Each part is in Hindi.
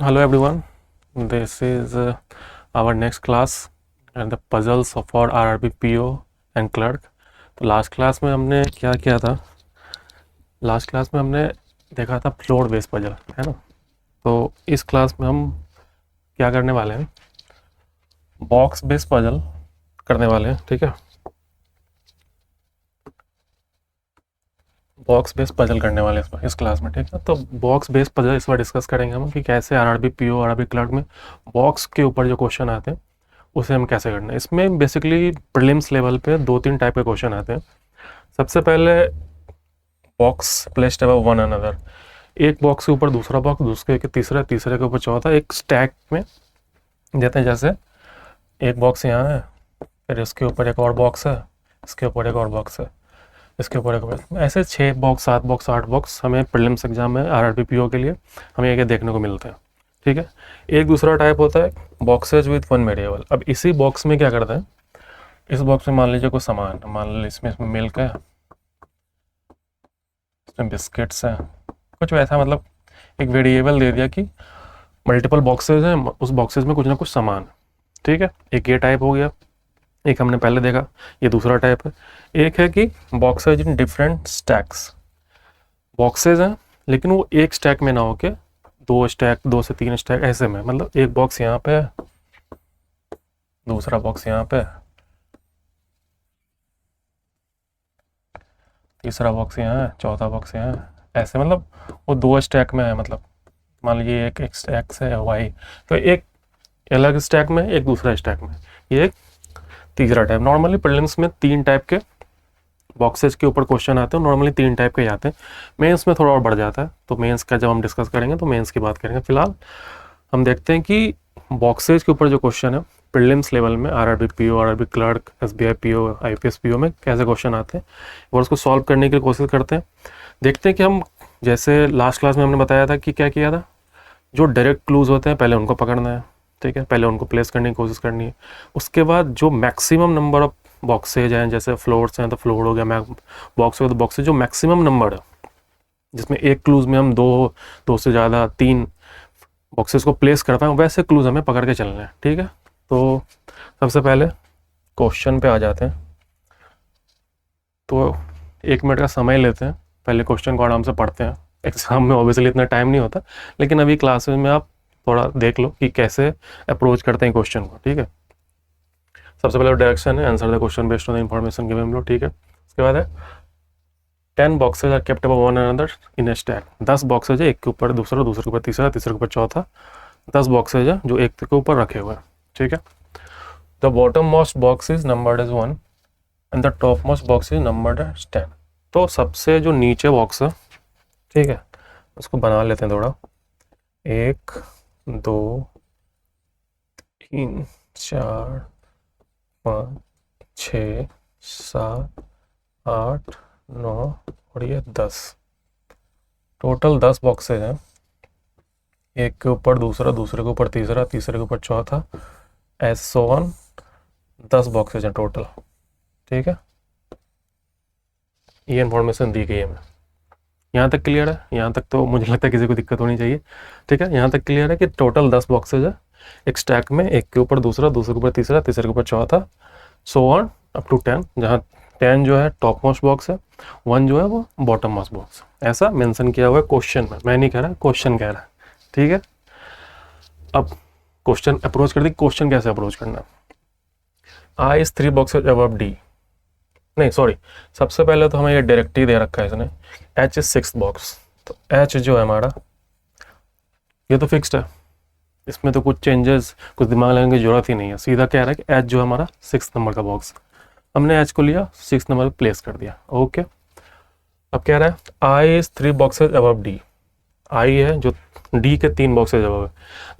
Hello everyone, this is our next class and the puzzles for RRB PO and clerk. तो लास्ट क्लास में हमने क्या किया था? लास्ट क्लास में हमने देखा था फ्लोर बेस पजल, है ना? तो इस क्लास में हम क्या करने वाले हैं? बॉक्स बेस पजल करने वाले हैं, ठीक है? बॉक्स बेस पजल करने वाले हैं इस क्लास में, ठीक है? तो बॉक्स बेस पजल इस बार डिस्कस करेंगे हम कि कैसे RRB PO RRB क्लर्क में बॉक्स के ऊपर जो क्वेश्चन आते हैं उसे हम कैसे करना है। इसमें बेसिकली प्रीलिम्स लेवल पे 2-3 टाइप के क्वेश्चन आते हैं। सबसे पहले box placed above one another, एक बॉक्स के ऊपर दूसरा बॉक्स, दूसरे के तीसरा, तीसरे के ऊपर चौथा, एक स्टैक में देते हैं। जैसे एक बॉक्स यहाँ है, फिर इसके ऊपर एक और बॉक्स है, इसके ऊपर एक और बॉक्स है, इसके ऊपर एक और, ऐसे 6 बॉक्स, 7 बॉक्स, 8 बॉक्स हमें प्रीलिम्स एग्जाम में RRB PO के लिए हमें ये देखने को मिलते हैं, ठीक है? एक दूसरा टाइप होता है बॉक्सेज विथ वन वेरिएबल। अब इसी बॉक्स में क्या करते हैं, इस बॉक्स में मान लीजिए कोई सामान, मान लीजिए इसमें मिल्क है, इसमें बिस्किट्स हैं, कुछ वैसा, मतलब एक वेरिएबल दे दिया कि मल्टीपल बॉक्सेज हैं, उस बॉक्सेज में कुछ ना कुछ सामान है, ठीक है? एक ये टाइप हो गया, एक हमने पहले देखा, ये दूसरा टाइप है। एक है कि boxes in different stacks, boxes हैं लेकिन वो एक स्टैक में ना होके 2 स्टैक, 2 से 3 स्टैक ऐसे में, मतलब एक बॉक्स यहाँ पे है, दूसरा बॉक्स यहाँ पे, तीसरा बॉक्स यहाँ है, चौथा बॉक्स यहाँ है, ऐसे, मतलब वो 2 स्टैक में है। मतलब मान लीजिए एक स्टैक है वाई, तो एक अलग स्टैक में, एक दूसरा स्टैक में, ये एक तीसरा टाइप। नॉर्मली प्रीलिम्स में 3 टाइप के बॉक्सेस के ऊपर क्वेश्चन आते हैं, नॉर्मली 3 टाइप के आते हैं। मेंस में थोड़ा और बढ़ जाता है, तो मेंस का जब हम डिस्कस करेंगे तो मेंस की बात करेंगे। फिलहाल हम देखते हैं कि बॉक्सेज के ऊपर जो क्वेश्चन है प्रीलिम्स लेवल में RRB PO, RRB clerk, SBI PO, IPS PO में कैसे क्वेश्चन आते हैं और उसको सॉल्व करने की कोशिश करते हैं। देखते हैं कि हम, जैसे लास्ट क्लास में हमने बताया था कि क्या किया था, जो डायरेक्ट क्लूज होते हैं पहले उनको पकड़ना है, ठीक है? पहले उनको प्लेस करने की कोशिश करनी है। उसके बाद जो मैक्सिमम नंबर ऑफ बॉक्सेज हैं, जैसे फ्लोर्स हैं तो फ्लोर हो गया, बॉक्स हो तो बॉक्सेज, जो मैक्सिमम नंबर है जिसमें एक क्लूज में हम दो से ज़्यादा 3 बॉक्सेस को प्लेस कर पाएँ, वैसे क्लूज हमें पकड़ के चलना है, ठीक है? तो सबसे पहले क्वेश्चन पे आ जाते हैं। तो 1 मिनट का समय लेते हैं, पहले क्वेश्चन को आराम से पढ़ते हैं। एग्जाम में ऑब्वियसली इतना टाइम नहीं होता, लेकिन अभी क्लासेस में आप थोड़ा देख लो कि कैसे अप्रोच करते हैं क्वेश्चन को, ठीक है? सबसे पहले डायरेक्शन है, answer the question based on the information given below, ठीक है? उसके बाद है 10 boxes are kept above one another in a stack, 10 boxes है, एक के ऊपर दूसरा, दूसरे के ऊपर तीसरा, तीसरे के ऊपर चौथा, 10 बॉक्सेज है जो एक के ऊपर रखे हुए हैं, ठीक है? The bottom most box is numbered as 1 and the top most box is numbered as 10। तो सबसे जो नीचे बॉक्स है, ठीक है, उसको बना लेते हैं थोड़ा। 1 2 3 4 5 6 7 8 9 और ये 10, टोटल 10 बॉक्सेज हैं। एक के ऊपर दूसरा, दूसरे के ऊपर तीसरा, तीसरे के ऊपर चौथा, एज सो ऑन, 10 बॉक्सेज हैं टोटल, ठीक है? ये इन्फॉर्मेशन दी गई है हमें। यहाँ तक क्लियर है? यहाँ तक तो मुझे लगता है किसी को दिक्कत होनी चाहिए, ठीक है? यहाँ तक क्लियर है कि टोटल 10 बॉक्सेज है एक स्टैक में, एक के ऊपर दूसरा, दूसरे के ऊपर तीसरा, तीसरे के ऊपर चौथा, सो ऑन अप टू 10, जहाँ 10 जो है टॉप मोस्ट बॉक्स है, 1 जो है वो बॉटम मोस्ट बॉक्स, ऐसा मेंशन किया हुआ है क्वेश्चन में। मैं नहीं कह रहा, क्वेश्चन कह रहा है, ठीक है? अब क्वेश्चन अप्रोच कर दी, क्वेश्चन कैसे अप्रोच करना है? I is 3 boxes above D, नहीं सॉरी, सबसे पहले तो हमें ये डायरेक्ट ही दे रखा है इसने, H इज 6th बॉक्स। तो H जो है हमारा, ये तो फिक्स्ड है, इसमें तो कुछ चेंजेस, कुछ दिमाग लगाने की जरूरत ही नहीं है। सीधा कह रहा है कि H जो है हमारा 6th नंबर का बॉक्स, हमने H को लिया, 6th नंबर पर प्लेस कर दिया, ओके? अब कह रहा है I is 3 boxes above D, I है जो D के 3 बॉक्सेज अबव है।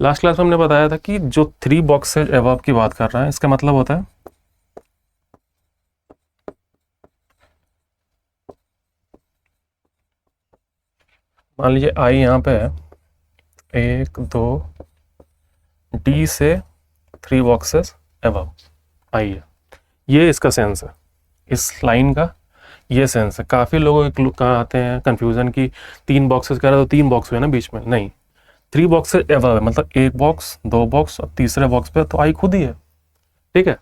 लास्ट क्लास में हमने बताया था कि जो 3 बॉक्सेज अबव की बात कर रहा है, इसका मतलब होता है, मान लीजिए I यहाँ पे है 1 2, D से 3 बॉक्सेस अबव I है, ये इसका सेंस है, इस लाइन का ये सेंस है। काफ़ी लोगों के कहाँ आते हैं कन्फ्यूज़न की 3 बॉक्सेस कह रहा है तो 3 बॉक्स हुए ना बीच में, नहीं, 3 बॉक्सेज एबव है, मतलब 1 बॉक्स, 2 बॉक्स और तीसरे बॉक्स पे तो आई खुद ही है, ठीक है।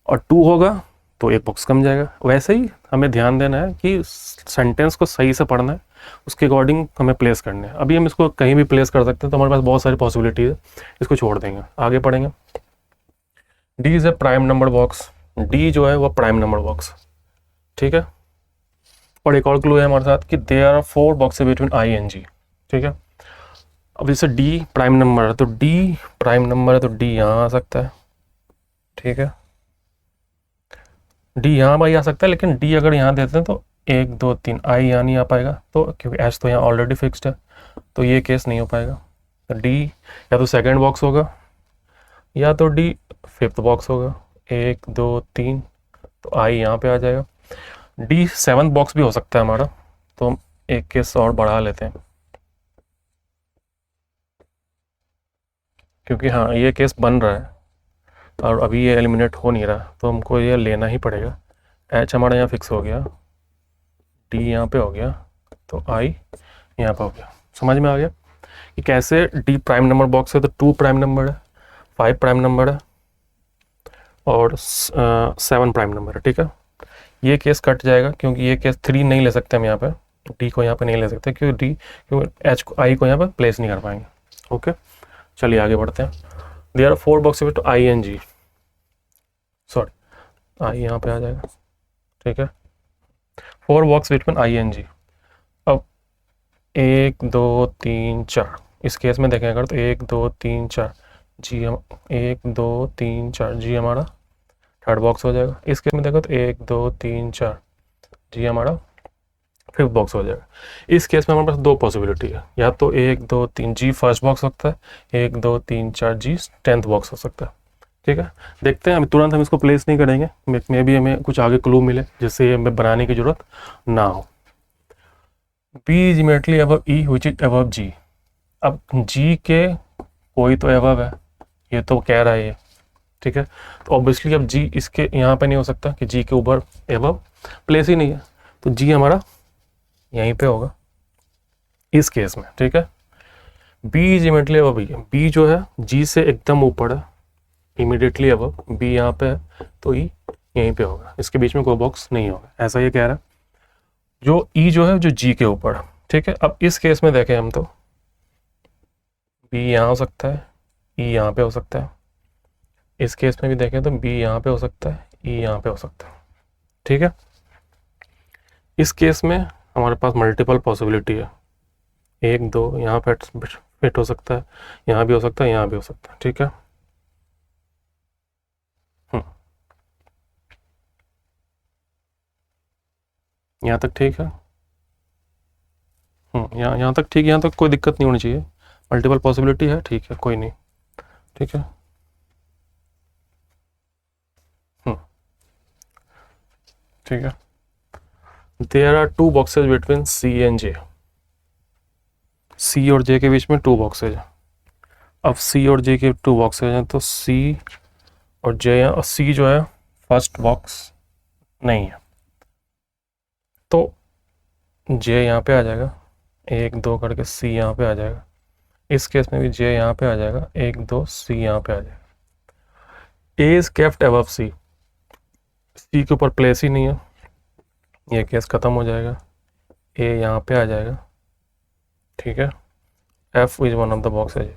और 2 होगा तो 1 बॉक्स कम जाएगा। वैसे ही हमें ध्यान देना है कि सेंटेंस को सही से पढ़ना है, उसके अकॉर्डिंग हमें प्लेस करने हैं। अभी हम इसको कहीं भी प्लेस कर सकते हैं, तो हमारे पास बहुत सारी पॉसिबिलिटी है, इसको छोड़ देंगे, आगे पढ़ेंगे। D is a prime number box, D जो है वो प्राइम नंबर बॉक्स, ठीक है। और एक और क्लू है हमारे साथ कि there are 4 boxes between I and G, ठीक है। अब जैसे डी प्राइम नंबर है, तो डी प्राइम नंबर है तो डी यहाँ आ सकता है, ठीक है। डी यहाँ भाई आ सकता है, लेकिन डी अगर यहाँ देते हैं तो 1 2 3 आई यहाँ नहीं आ पाएगा, तो क्योंकि एच तो यहाँ ऑलरेडी फिक्स्ड है, तो ये केस नहीं हो पाएगा। तो डी या तो सेकंड बॉक्स होगा या तो डी फिफ्थ बॉक्स होगा, 1 2 3, तो आई यहाँ पे आ जाएगा। डी 7th बॉक्स भी हो सकता है हमारा, तो हम एक केस और बढ़ा लेते हैं, क्योंकि हाँ ये केस बन रहा है और अभी ये एलिमिनेट हो नहीं रहा, तो हमको ये लेना ही पड़ेगा। एच हमारा यहाँ फिक्स हो गया, डी यहाँ पे हो गया, तो आई यहाँ पे हो गया। समझ में आ गया कि कैसे डी प्राइम नंबर बॉक्स है, तो 2 प्राइम नंबर है, 5 प्राइम नंबर है और 7 प्राइम नंबर है, ठीक है। ये केस कट जाएगा, क्योंकि ये केस 3 नहीं ले सकते हम यहाँ पे, डी को यहाँ पे नहीं ले सकते, क्योंकि एच को आई को यहाँ पे प्लेस नहीं कर पाएंगे। ओके, चलिए आगे बढ़ते हैं। There are 4 box with I N G, sorry I यहाँ पे आ जाएगा, ठीक है। 4 box between I N G. अब 1 2 3 4, इस केस में देखें अगर तो 1 2 3 4 जी, हम 1 2 3 4 जी हमारा थर्ड बॉक्स हो जाएगा। इस केस में देखो तो 1 2 3 4 जी हमारा फिफ्थ बॉक्स हो जाएगा। इस केस में हमारे पास 2 पॉसिबिलिटी है, या तो 1 2 3 जी फर्स्ट बॉक्स हो सकता है, 1 2 3 4 जी 10th बॉक्स हो सकता है, ठीक है। देखते हैं, अभी तुरंत हम इसको प्लेस नहीं करेंगे, मे भी हमें कुछ आगे क्लू मिले जिससे हमें बनाने की जरूरत ना हो। B is immediately above E which is above G. अब जी के कोई तो अबव है, ये तो कह रहा है ये, ठीक है। तो ऑब्वियसली अब जी इसके यहाँ पे नहीं हो सकता कि जी के ऊपर अबव प्लेस ही नहीं है, तो जी हमारा यहीं पे होगा इस केस में, ठीक है। B is immediately above, B जो है जी से एकदम ऊपर है, इमीडिएटली अबव, बी यहाँ पे है तो ई यहीं पे होगा, इसके बीच में कोई बॉक्स नहीं होगा, ऐसा ये कह रहा है। जो ई जो है जो जी के ऊपर, ठीक है। अब इस केस में देखें हम तो बी यहाँ हो सकता है, ई यहाँ पे हो सकता है, इस केस में भी देखें तो बी यहाँ पे हो सकता है, ई यहाँ पे हो सकता है, ठीक है। इस केस में हमारे पास मल्टीपल पॉसिबिलिटी है, 1 2 यहाँ पे फिट हो सकता है, यहाँ भी हो सकता है, यहाँ भी हो सकता है, ठीक है। यहाँ तक ठीक है, यहाँ तक ठीक है, यहाँ तक कोई दिक्कत नहीं होनी चाहिए, मल्टीपल पॉसिबिलिटी है, ठीक है, कोई नहीं, ठीक है। ठीक है। There are 2 boxes between C and J, C और जे के बीच में 2 बॉक्सेज है। अब सी और जे के 2 बॉक्सेज हैं, तो सी और जे हैं, और सी जो है फर्स्ट बॉक्स नहीं है, तो जे यहाँ पे आ जाएगा, 1 2 करके सी यहाँ पे आ जाएगा। इस केस में भी जे यहाँ पे आ जाएगा, 1 2 सी यहाँ पे आ जाएगा। ए इज केफ्ट अबव सी, सी के ऊपर प्लेस ही नहीं है, ये केस ख़त्म हो जाएगा, ए यहाँ पे आ जाएगा, ठीक है। F is one of the boxes.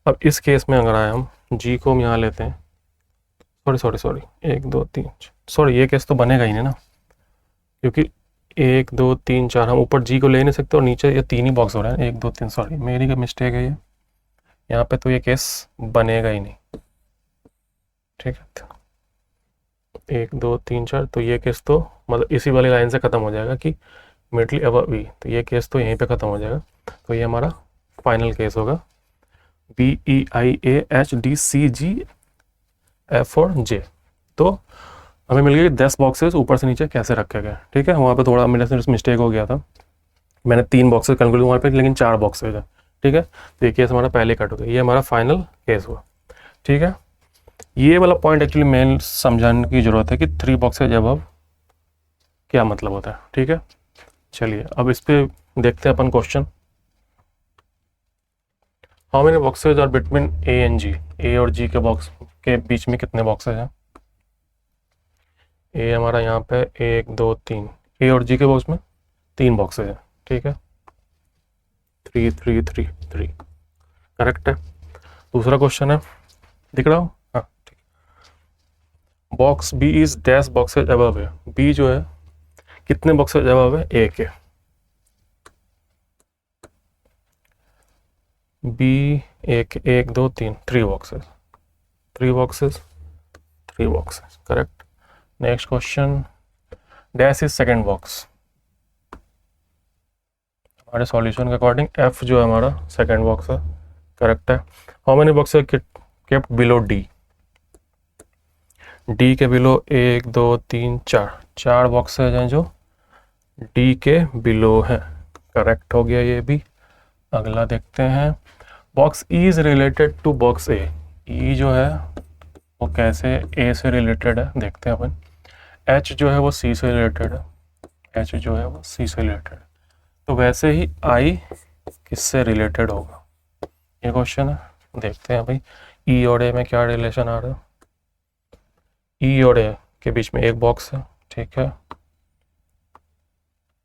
अब इस केस में अगर आए हम जी को हम यहाँ लेते हैं, सॉरी 1 2 3, सॉरी ये केस तो बनेगा ही नहीं ना, क्योंकि 1 2 3 4 हम ऊपर जी को ले नहीं सकते और नीचे ये 3 ही बॉक्स हो रहे हैं, 1 2 3, सॉरी मेरी का मिस्टेक है ये, यहाँ पे तो ये केस बनेगा ही नहीं, ठीक है। 1 2 3 4, तो ये केस तो मतलब इसी वाली लाइन से ख़त्म हो जाएगा कि मिडली अबव बी, तो ये केस तो यहीं पे ख़त्म हो जाएगा, तो ये हमारा फाइनल केस होगा B E I A H D C G F और जे। तो हमें मिल गई 10 बॉक्सेस ऊपर से नीचे कैसे रखे गए, ठीक है। वहाँ पे थोड़ा मेरे से मिस्टेक हो गया था, मैंने 3 बॉक्सेस कैलकुलेट वहाँ पे, लेकिन 4 बॉक्सेज है, ठीक है। तो ये केस हमारा पहले कट हो गया, ये हमारा फाइनल केस हुआ, ठीक है। ये वाला पॉइंट एक्चुअली मेन समझाने की ज़रूरत है कि 3 बॉक्सेज अबव क्या मतलब होता है, ठीक है। चलिए अब इस पर देखते हैं अपन question. How many boxes are between A and G, A और जी के बॉक्स के बीच में कितने बॉक्सेज हैं? ए हमारा यहाँ पे 1 2 3, ए और जी के बॉक्स में 3 बॉक्सेज हैं, ठीक है, 3 3 3 3 करेक्ट है। दूसरा क्वेश्चन है, दिख रहा हो? हाँ ठीक। Box B is dash boxes above है, बी जो है कितने बॉक्सेज अबव है ए के? बी एक 1 2 3 3 boxes, 3 boxes 3 boxes correct. Next question, dash is second box, हमारे सॉल्यूशन के अकॉर्डिंग एफ जो है हमारा सेकेंड बॉक्स है, करेक्ट है। How many box kept below D, D के बिलो 1 2 3 4, 4 बॉक्सेज हैं जो डी के बिलो हैं, करेक्ट हो गया ये भी। अगला देखते हैं, box E is related to box A, E जो है वो कैसे ए से रिलेटेड है देखते हैं अपन। एच जो है वो सी से रिलेटेड है, एच जो है वो सी से रिलेटेड है, तो वैसे ही आई किससे रिलेटेड होगा, ये क्वेश्चन है। देखते हैं भाई ई और ए में क्या रिलेशन आ रहा है। ई और ए के बीच में एक बॉक्स है, ठीक है,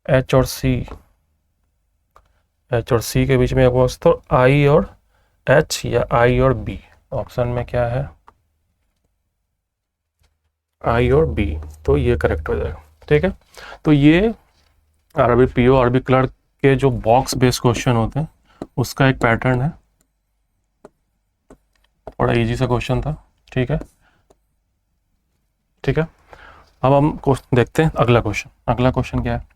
एच और सी, एच और सी के बीच में एक बॉक्स, तो आई और एच या आई और बी, ऑप्शन में क्या है आई और बी, तो ये करेक्ट हो जाएगा, ठीक है। तो ये आरबी पीओ आरबी क्लर्क के जो बॉक्स बेस्ड क्वेश्चन होते हैं उसका एक पैटर्न है, बड़ा इजी सा क्वेश्चन था, ठीक है ठीक है। अब हम देखते हैं अगला क्वेश्चन। अगला क्वेश्चन क्या है,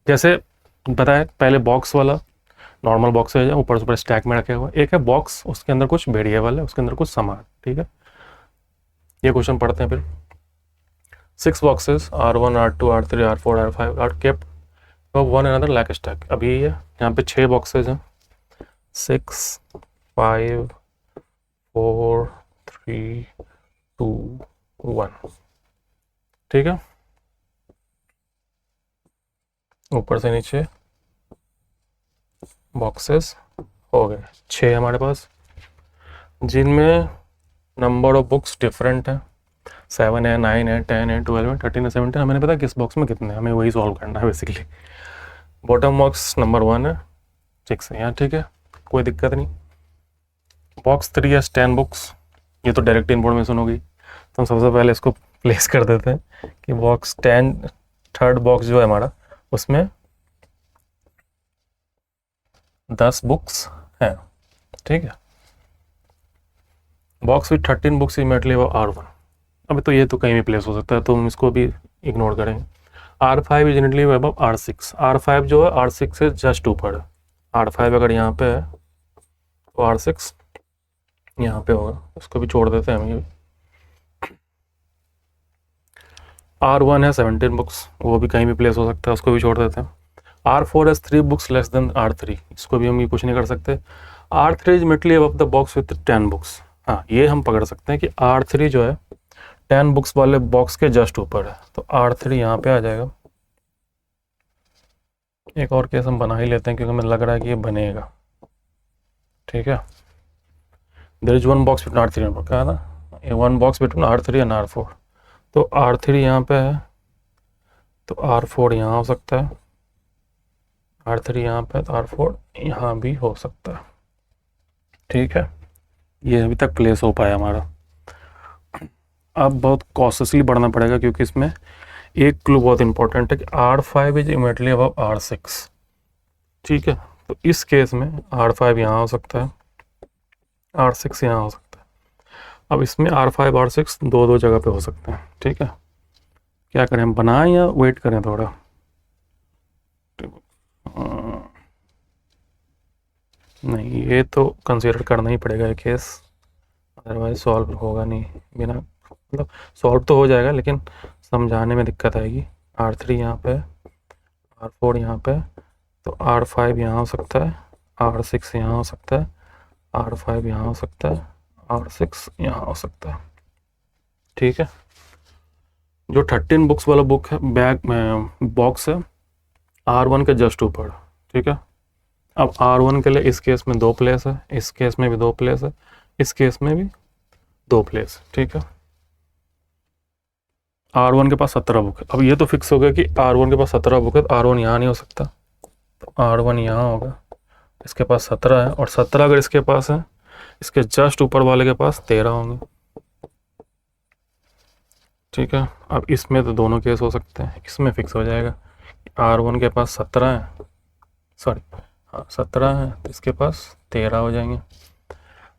जैसे बताया पहले बॉक्स वाला नॉर्मल बॉक्स है, ऊपर से ऊपर स्टैक में रखे हुआ, एक है बॉक्स उसके अंदर कुछ वेरिएबल है, उसके अंदर कुछ सामान, ठीक है। ये क्वेश्चन पढ़ते हैं फिर। 6 boxes R1 R2 R3 R4 R5 are kept one another like stack, अब यही है, यहाँ पे 6 बॉक्सेस हैं, 6 5 4 3 2 1, ठीक है, ऊपर से नीचे बॉक्सेस हो गए 6 हमारे पास, जिनमें नंबर ऑफ बुक्स डिफरेंट है, 7 है 9 है 10 है 12 है 13 है 17, हमें नहीं पता किस बॉक्स में कितने, हमें वही सॉल्व करना है बेसिकली। बॉटम बॉक्स नंबर 1 है 6 है यहाँ, ठीक है, कोई दिक्कत नहीं। बॉक्स 3 है 10 बुक्स, ये तो डायरेक्ट इन्फॉर्मेशन होगी, तो हम सबसे पहले इसको प्लेस कर देते हैं कि बॉक्स 10 थर्ड बॉक्स जो है हमारा उसमें 10 बुक्स हैं, ठीक है। बॉक्स विथ 13 बुक्स इमीडिएटली वो R1, अभी तो ये तो कहीं भी प्लेस हो सकता है, तो हम इसको भी इग्नोर करेंगे। R5 immediately above R6, R5 जो है R6 से जस्ट ऊपर है, R5 अगर यहाँ पे है तो R6 यहाँ पे होगा, उसको भी छोड़ देते हैं हम। ये R1 है 17 बुक्स, वो भी कहीं भी प्लेस हो सकता है, उसको भी छोड़ देते हैं। R4 has 3 books less than R3, इसको भी हम ये कुछ नहीं कर सकते। R3 is immediately above the box with 10 books, हाँ ये हम पकड़ सकते हैं कि R3 जो है 10 बुक्स वाले बॉक्स के जस्ट ऊपर है, तो R3 यहाँ पे आ जाएगा। एक और केस हम बना ही लेते हैं क्योंकि हमें लग रहा है कि ये बनेगा, ठीक है। There is one box between R3 क्या था, one box between R3 and R4, तो R3 यहाँ पे है, तो R4 यहाँ हो सकता है, R3 यहाँ पे, तो R4 यहाँ भी हो सकता है, ठीक है। ये अभी तक प्लेस हो पाया हमारा। अब बहुत कॉशियसली बढ़ना पड़ेगा क्योंकि इसमें एक क्लू बहुत इंपॉर्टेंट है कि R5 is immediately above R6, ठीक है, तो इस केस में R5 यहाँ हो सकता है, R6 यहाँ हो सकता है। अब इसमें R5 R6 दो जगह पे हो सकते हैं, ठीक है। क्या करें, हम बनाएं या वेट करें थोड़ा? नहीं, ये तो कंसीडर करना ही पड़ेगा ये केस, अदरवाइज सॉल्व होगा नहीं, बिना मतलब सॉल्व तो हो जाएगा लेकिन समझाने में दिक्कत आएगी। R3 यहाँ पे, R4 यहाँ पे, तो R5 यहाँ हो सकता है, R6 यहाँ हो सकता है, R5 यहाँ हो सकता है, R6 यहाँ हो सकता है, ठीक है। जो 13 बुक्स वाला बुक है बैग में बॉक्स है R1 के जस्ट ऊपर, ठीक है, अब R1 के लिए इस केस में 2 प्लेस है, इस केस में भी 2 प्लेस है, इस केस में भी 2 प्लेस, ठीक है। R1 के पास 17 बुक है। अब ये तो फिक्स हो गया कि R1 के पास 17 बुक है, तो R1 यहाँ नहीं हो सकता, तो R1 यहाँ होगा। इसके पास 17 है, और 17 अगर इसके पास है, इसके जस्ट ऊपर वाले के पास 13 होंगे, ठीक है। अब इसमें तो दोनों केस हो सकते हैं, इसमें फिक्स हो जाएगा R1 के पास 17 है, सॉरी हाँ 17 है, तो इसके पास 13 हो जाएंगे।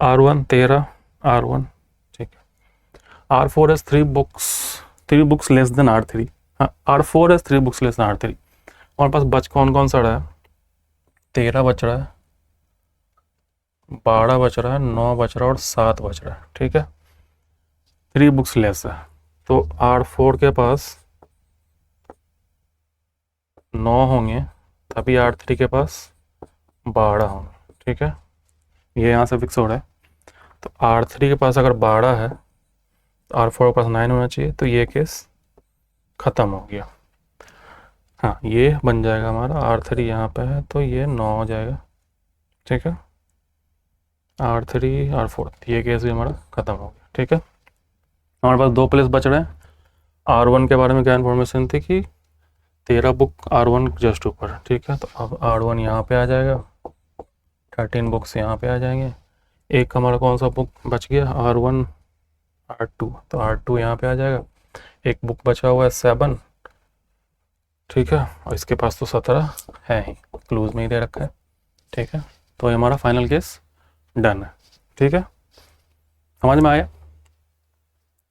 R1 13, R1, ठीक है। R4 has 3 books less than R3, हाँ R4 has 3 books less than R3। हमारे पास बच कौन कौन सा रहा है, 13 बच रहा है, 12 बच रहा है, 9 बच रहा है और 7 बच रहा है, ठीक है। 3 बुक्स लेस है, तो R4 के पास 9 होंगे, तभी R3 के पास 12 होंगे, ठीक है। ये यहाँ से फिक्स हो रहा है, तो R3 के पास अगर 12 है तो R4 के पास 9 होना चाहिए, तो ये केस ख़त्म हो गया। हाँ ये बन जाएगा हमारा, R3 यहाँ पे है तो ये 9 हो जाएगा, ठीक है। R3 R4, ये केस भी हमारा ख़त्म हो गया, ठीक है। हमारे पास 2 प्लेस बच रहे हैं। R1 के बारे में क्या इन्फॉर्मेशन थी कि 13 बुक R1 जस्ट ऊपर, ठीक है। तो अब R1 यहाँ पे आ जाएगा, 13 बुक्स यहाँ पे आ जाएंगे। एक हमारा कौन सा बुक बच गया, R1 R2, तो R2 यहाँ पे आ जाएगा। एक बुक बचा हुआ है 7, ठीक है, और इसके पास तो 17 है ही, क्लूज में ही दे रखा है, ठीक है। तो ये हमारा फाइनल केस डन है, ठीक है। समझ में आया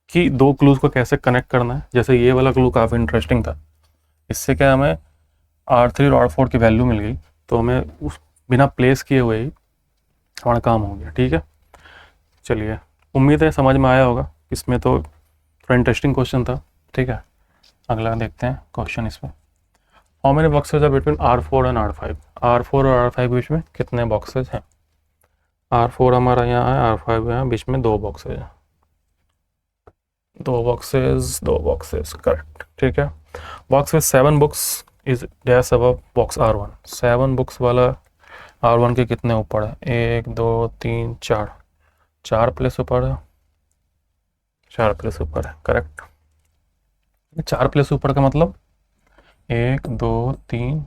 कि 2 क्लूज को कैसे कनेक्ट करना है। जैसे ये वाला क्लू काफ़ी इंटरेस्टिंग था, इससे क्या हमें R3 और R4 की वैल्यू मिल गई, तो हमें उस बिना प्लेस किए हुए ही हमारा काम हो गया, ठीक है। चलिए, उम्मीद है समझ में आया होगा। इसमें तो थोड़ा इंटरेस्टिंग क्वेश्चन था, ठीक है। अगला देखते हैं क्वेश्चन इसमें। How many boxes are between R4 and R5? R4 और R5 बीच में कितने बॉक्सेज हैं? R4 हमारा यहाँ है, R5 यहाँ, बीच में 2 बॉक्सेज हैं, 2 बॉक्सेज करेक्ट, ठीक है। Box with 7 books is dash above box R1। 7 books वाला R1 के कितने ऊपर है? 1 2 3 4, 4 प्लेस ऊपर है, 4 प्लेस ऊपर है, करेक्ट। 4 प्लेस ऊपर का मतलब 1 2 3,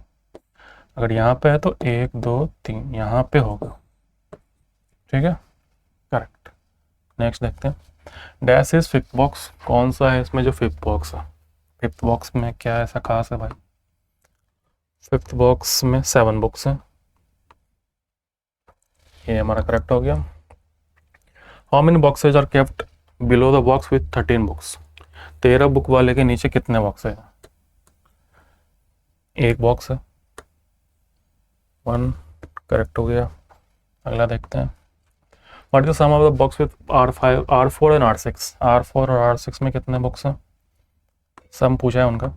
अगर यहाँ पे है तो 1 2 3 यहाँ पे होगा, ठीक है, करेक्ट। नेक्स्ट देखते हैं, डैश इज फिफ्थ बॉक्स। कौन सा है इसमें जो फिफ्थ बॉक्स है? फिफ्थ बॉक्स में क्या ऐसा खास है भाई? फिफ्थ बॉक्स में 7 बुक्स हैं, ये हमारा करेक्ट हो गया। How many boxes are kept below the box with 13 books? 13 book वाले के नीचे कितने बॉक्स है? 1 बॉक्स है, 1 करेक्ट हो गया। अगला देखते हैं, what is the sum of the box with R5 R4 and R6? R4 और R6 में कितने बुक्स हैं? सम पूछा है उनका,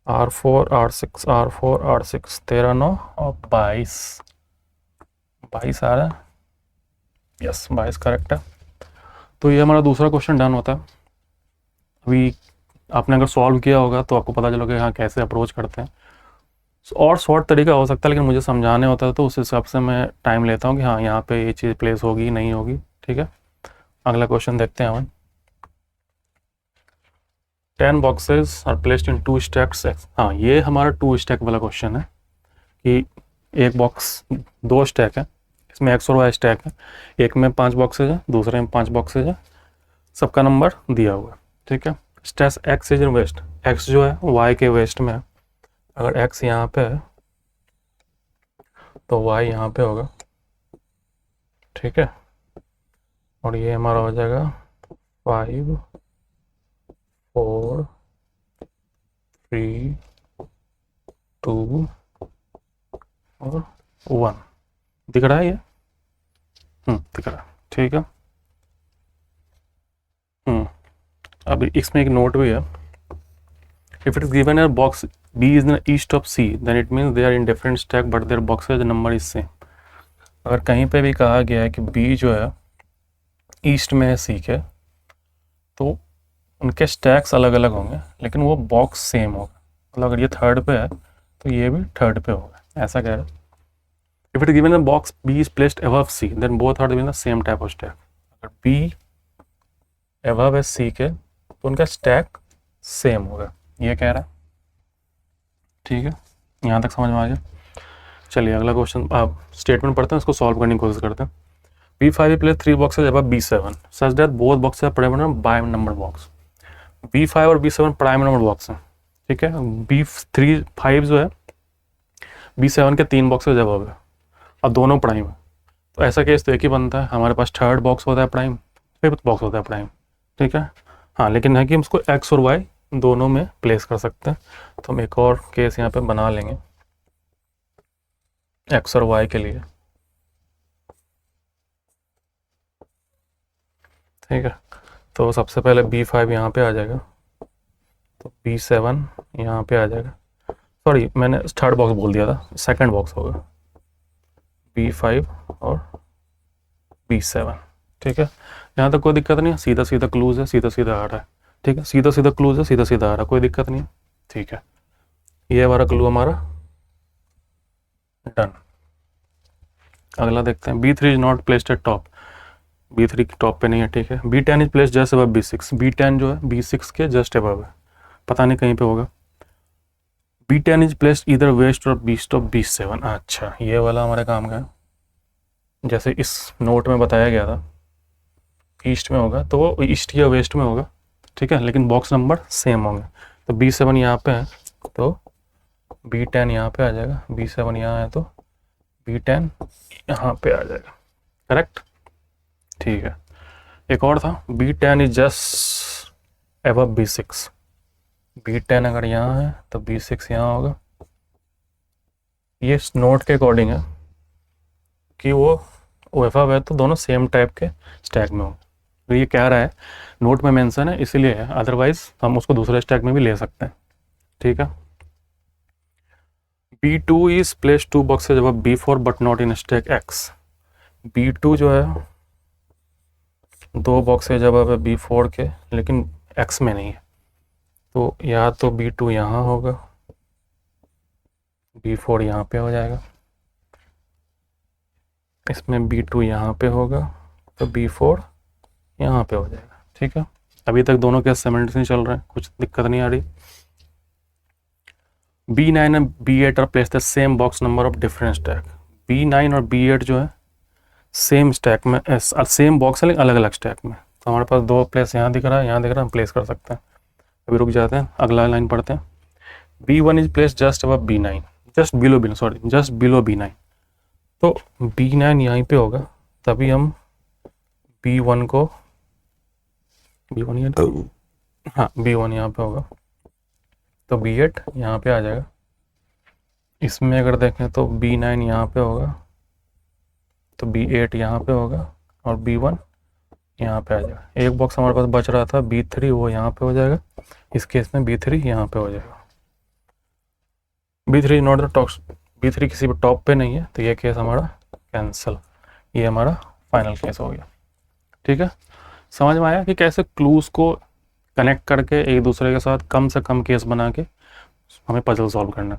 R4 R6 R4 R6, 13 9 और 22, 22 आ रहा है, यस 22 करेक्ट है। तो ये हमारा दूसरा क्वेश्चन डन होता है। अभी आपने अगर सॉल्व किया होगा तो आपको पता चलोगे हाँ कैसे अप्रोच करते हैं। और शॉर्ट तरीका हो सकता है, लेकिन मुझे समझाने होता है तो उस हिसाब से मैं टाइम लेता हूँ कि हाँ यहाँ पे ये चीज़ प्लेस होगी नहीं होगी, ठीक है। अगला क्वेश्चन देखते हैं हम। 10 boxes are placed in 2 stacks. हाँ ये हमारा 2 स्टैक वाला क्वेश्चन है कि एक बॉक्स 2 स्टैक है, इसमें X और Y स्टैक है, एक में 5 बॉक्सेज है, दूसरे में 5 बॉक्सेज है, सबका नंबर दिया हुआ है, ठीक है। Stack X is in west, X जो है Y के वेस्ट में है। अगर X यहाँ पे है तो Y यहाँ पे होगा, ठीक है। और ये हमारा हो जाएगा 5 4 3 2 और 1 दिख रहा है ये? दिख रहा है, ठीक है। अब इसमें एक नोट भी है, if it is given a box B is in the east of C, then it means they are in different stack but their boxes number is same। अगर कहीं पे भी कहा गया है कि B जो है ईस्ट में है C के, तो उनके स्टैक्स अलग अलग होंगे लेकिन वो बॉक्स सेम होगा। मतलब अगर ये 3rd पे है तो ये भी 3rd पे होगा, ऐसा कह रहे हैं। If it given the box B is placed above C then both are given the same type of stack. अगर बी अबव है सी के तो उनका स्टैक सेम होगा, ये कह रहा है। ठीक है, यहाँ तक समझ में आ गया। चलिए अगला क्वेश्चन, आप स्टेटमेंट पढ़ते हैं, उसको सॉल्व करने की कोशिश करते हैं। B5 place 3 boxes above B7 such that both boxes are prime number by number box. B5 और B7 प्राइम नंबर बॉक्स हैं, ठीक है। B3 5 जो है B7 के 3 बॉक्सेज अबव है और दोनों प्राइम है, तो ऐसा केस तो एक ही बनता है, हमारे पास थर्ड बॉक्स होता है प्राइम, फिफ्थ बॉक्स होता है प्राइम, ठीक है। हाँ, लेकिन है कि हम उसको एक्स और वाई दोनों में प्लेस कर सकते हैं, तो हम एक और केस यहाँ पे बना लेंगे एक्स और वाई के लिए, ठीक है। तो सबसे पहले B5 यहाँ पे आ जाएगा, तो B7 यहाँ पे आ जाएगा, सॉरी मैंने थर्ड बॉक्स बोल दिया था, सेकंड बॉक्स होगा B5 और B7, ठीक है। यहाँ तक कोई दिक्कत नहीं है, सीधा सीधा क्लूज है, सीधा सीधा आ रहा है, ठीक है, सीधा सीधा क्लूज है, सीधा सीधा आ रहा है, कोई दिक्कत नहीं है, ठीक है। ये हमारा क्लू हमारा डन। अगला देखते हैं, B3 is not placed at top, B3 की टॉप पे नहीं है, ठीक है। B10 is placed just above B6, B10 जो है B6 के जस्ट अबव है, पता नहीं कहीं पे होगा। B10 इज प्लेस्ड इधर वेस्ट और ईस्ट ऑफ B7, अच्छा ये वाला हमारे काम का है, जैसे इस नोट में बताया गया था ईस्ट में होगा तो वो ईस्ट या वेस्ट में होगा, ठीक है, लेकिन बॉक्स नंबर सेम होंगे। तो B7 यहाँ पे है तो B10 यहाँ पे आ जाएगा, B7 यहाँ है तो B10 यहाँ पे आ जाएगा, करेक्ट, ठीक है। एक और था, B10 is just above B6, B10 अगर यहाँ है तो B6 यहाँ होगा, ये नोट के अकॉर्डिंग है कि वो अबव है तो दोनों सेम टाइप के स्टैक में होंगे, तो ये कह रहा है नोट में मेंशन है इसीलिए है, अदरवाइज हम उसको दूसरे स्टैक में भी ले सकते हैं, ठीक है। B2 is place 2 boxes above B4 but not in stack X, B2 जो है 2 बॉक्सेज अबव है B4 के लेकिन X में नहीं है, तो या तो B2 यहाँ होगा, B4 यहाँ पे हो जाएगा, इसमें B2 यहाँ पे होगा तो B4 यहाँ पे हो जाएगा, ठीक है। अभी तक दोनों के सिमिलरिटी चल रहे हैं, कुछ दिक्कत नहीं आ रही। B9 और B8 are place the same box number of different stack, B9 और B8 जो है सेम स्टैक में, सेम बॉक्स है लेकिन अलग अलग स्टैक में, तो हमारे पास दो प्लेस यहाँ दिख रहा है, यहाँ दिख रहा है, हम प्लेस कर सकते हैं। अभी रुक जाते हैं, अगला लाइन पढ़ते हैं। B1 is place just above B9, just below B9, तो B9 यहीं पे होगा, तभी हम B1 को B1 यहाँ पे होगा, तो B8 यहाँ पे आ जाएगा। इसमें अगर देखें तो B9 यहाँ पे होगा, तो B8 यहाँ पे होगा और B1 यहाँ पे आ जाएगा। एक बॉक्स हमारे पास बच रहा था B3, वो यहाँ पे हो जाएगा, इस केस में B3 यहाँ पे हो जाएगा। B3 not the top, B3 किसी भी टॉप पे नहीं है, तो ये केस हमारा कैंसिल, ये हमारा फाइनल केस हो गया, ठीक है। समझ में आया कि कैसे क्लूज को कनेक्ट करके एक दूसरे के साथ कम से कम केस बना के हमें पजल सॉल्व करना।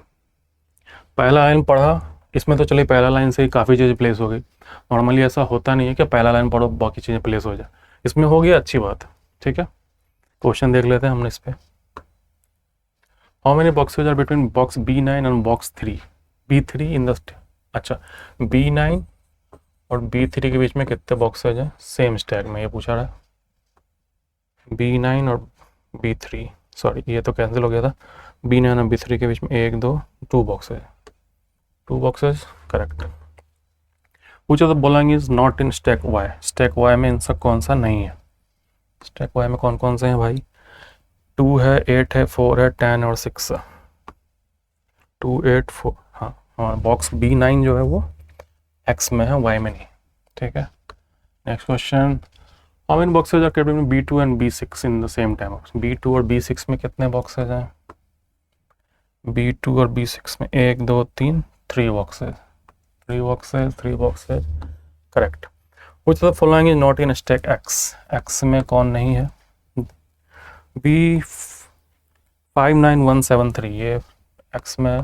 पहला लाइन पढ़ा, इसमें तो चलिए पहला लाइन से ही काफ़ी चीज़ें प्लेस हो गई, नॉर्मली ऐसा होता नहीं है कि पहला लाइन पढ़ो बाकी चीज़ें प्लेस हो जाए, इसमें हो गया, अच्छी बात है, ठीक है। क्वेश्चन देख लेते हैं हमने इस पर। How many boxes are between box B9 and box B3 in the, अच्छा B9 और B3 के बीच में कितने बॉक्सेज हैं सेम स्टैक में, ये पूछा रहा है। B9 और B3, सॉरी ये तो कैंसिल हो गया था, B9 और B3 के बीच में 1 2 2 बॉक्सेज, करेक्ट। पूछा तो बोलेंगे is not in stack Y, stack Y में इनसा कौन सा नहीं है, स्टैक वाई में कौन कौन से हैं भाई, 2 है, 8 है, 4 है, 10 और 6 है, 2 8 4, हाँ हमारा बॉक्स B9 जो है वो X में है, Y में नहीं, ठीक है। Next question, how many boxes are kept between B2 and B6 in the same time box, B2 और B6 में कितने बॉक्सेज हैं, B2 और B6 में 1 2 3 3 boxes, correct. Which of the following is not in stack X में कौन नहीं है, B59173 ये X में,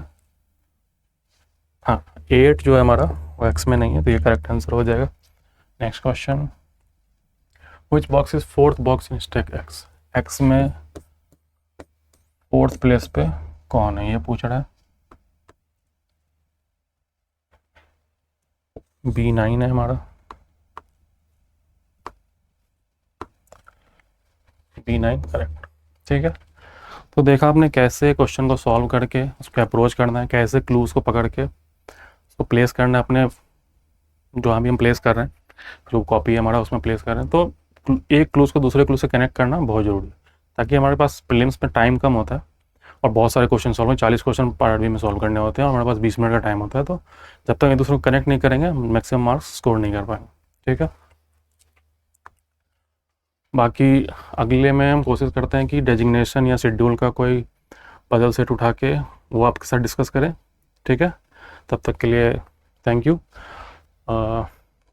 हाँ 8 जो है हमारा वो एक्स में नहीं है, तो ये करेक्ट आंसर हो जाएगा। Next question, which box is fourth box in stack x, x में फोर्थ प्लेस पे कौन है, ये पूछ रहा है। B9 है हमारा, B9 करेक्ट। ठीक है, तो देखा आपने कैसे क्वेश्चन को सॉल्व करके उस पर अप्रोच करना है, कैसे क्लूज को पकड़ के उसको प्लेस करना है अपने, जो अभी हम प्लेस कर रहे हैं, जो कॉपी है हमारा उसमें प्लेस कर रहे हैं। तो एक क्लूज को दूसरे क्लूज से कनेक्ट करना बहुत ज़रूरी है, ताकि हमारे पास प्रीलिम्स में टाइम कम होता है और बहुत सारे क्वेश्चन सॉल्व, 40 क्वेश्चन पार्ट में सॉल्व करने होते हैं और हमारे पास 20 मिनट का टाइम होता है। तो जब तक एक दूसरे को कनेक्ट नहीं करेंगे मैक्सिमम मार्क्स स्कोर नहीं कर पाएंगे। ठीक है, बाकी अगले में हम कोशिश करते हैं कि डेजिग्नेशन या शेड्यूल का कोई पजल सेट उठा के वो आपके साथ डिस्कस करें। ठीक है, तब तक के लिए थैंक यू।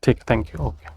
ठीक, थैंक यू, ओके।